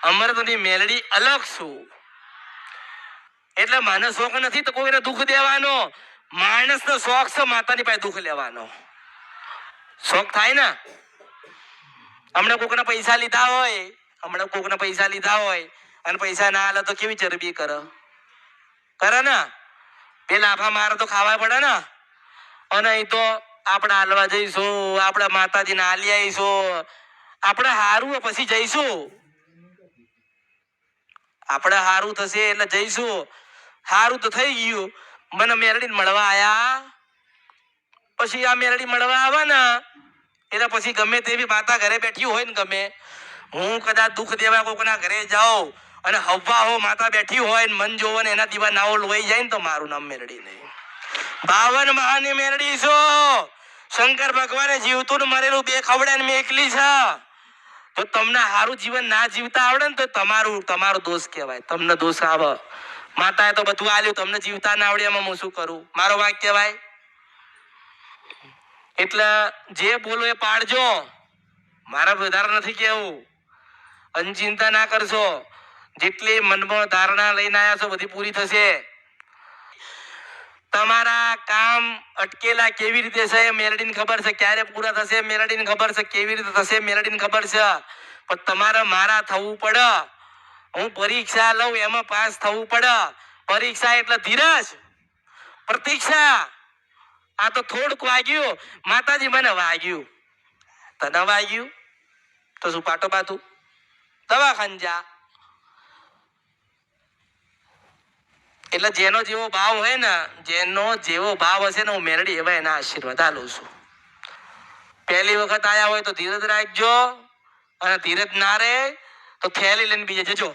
અમૃતની મેલડી અલગ છું. એટલે મને શોખ નથી તો કોઈને દુઃખ દેવાનો. માણસનો શોખ છે માતાની પાસે દુઃખ લેવાનો. શોખ થાય ને. હમણાં કોકના પૈસા લીધા હોય અને પૈસા ના આલે તો કેવી ચરબી કરે ને. બે લાફા મારે તો ખાવા પડે ને. અને અહીં તો આપણે હાલવા જઈશું, આપણે માતાજીને હાલી આવીશું, આપણે હારું પછી જઈશું, આપણે હારું થશે એટલે જઈશું. હારું તો થઈ ગયું. મને મેરડીને મળવા આયા, પછી આ મેરડી મળવા આવે ને એટલે પછી ગમે તેવી માતા ઘરે બેઠી હોય ને, ગમે હું કદાચ દુઃખ દેવા કોકના ઘરે જાઉં અને હવા હો માતા બેઠી હોય ને મન જોવો ને એના દીવા નાવો લોહી જાય ને તો મારું નામ મેરડી નહીં. 52 મહાની મેરડી છો. શંકર ભગવાને જીવતું ને મરેલું બે ખવડે ને મેકલી છે. જો તમને સારું જીવન ના જીવતા આવડે ને તો તમારો દોષ કહેવાય. તમને દોષ આવે. માતાએ તો બધું આલ્યું, તમને જીવતા ના આવડે એમાં હું શું કરું? મારો વાંક કહેવાય. એટલે જે બોલો એ પાડજો. મારા વધારે નથી કેવું. અનચિંતા ના કરશો. જેટલી મનમાં ધારણા લઈને આવ્યા છો બધી પૂરી થશે. તમારા કામ અટકેલા કેવી રીતે છે મેલડીને ખબર છે. ક્યારે પૂરા થશે મેલડીને ખબર છે. કેવી રીતે થશે મેલડીને ખબર છે. પણ તમારે મારા થવું પડે. હું પરીક્ષા લઉં એમાં પાસ થવું પડે. પરીક્ષા એટલે ધીરજ, પ્રતીક્ષા. આ તો થોડુંક વાગ્યું, માતાજી મને વાગ્યું. તને વાગ્યું તો શું પાટો બાતું દવાખાને જા. એટલે જેનો જેવો ભાવ હોય ને, જેનો જેવો ભાવ હશે ને, હું મેરડી એવા એના આશીર્વાદ આલું છું. પહેલી વખત આયા હોય તો ધીરજ રાખજો, અને ધીરજ ના રહે તો થેલી લઈને બીજે જજો,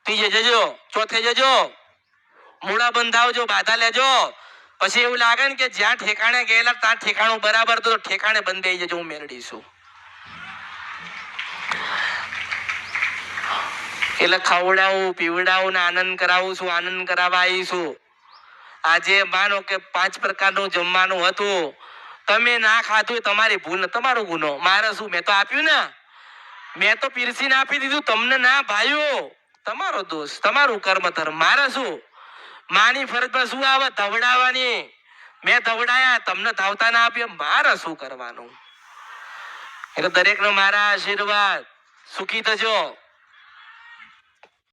ત્રીજે જજો, ચોથે જજો. મૂળા બંધાવજો, બાધા લેજો. પછી એવું લાગે ને કે જ્યાં ઠેકાણે ગયેલા ત્યાં ઠેકાણું બરાબર, તો ઠેકાણે બંધાઈ જજો. હું મેરડી છું. એટલે ખવડાવું, પીવડાવું ને આનંદ કરાવું છું. આનંદ કરાવવા આવીશું. આજે માનો કે 5 પ્રકારનું જમવાનું હતું, તમે ના ખાધું તમારી ભૂલ, તમારો ગુનો. મારે શું? મેં તો આપ્યું ને, મેં તો પીરસીને આપી દીધું. તમને ના ભાઈઓ, તમારો દોષ, તમારું કર્મ ધર્મ. મારે શું? માની ફરજમાં શું આવે? ધવડાવવાની. મેં ધવડાયા, તમને ધાવતા ના આપ્યા, મારે શું કરવાનું? એટલે દરેકનો મારા આશીર્વાદ. સુખી થજો.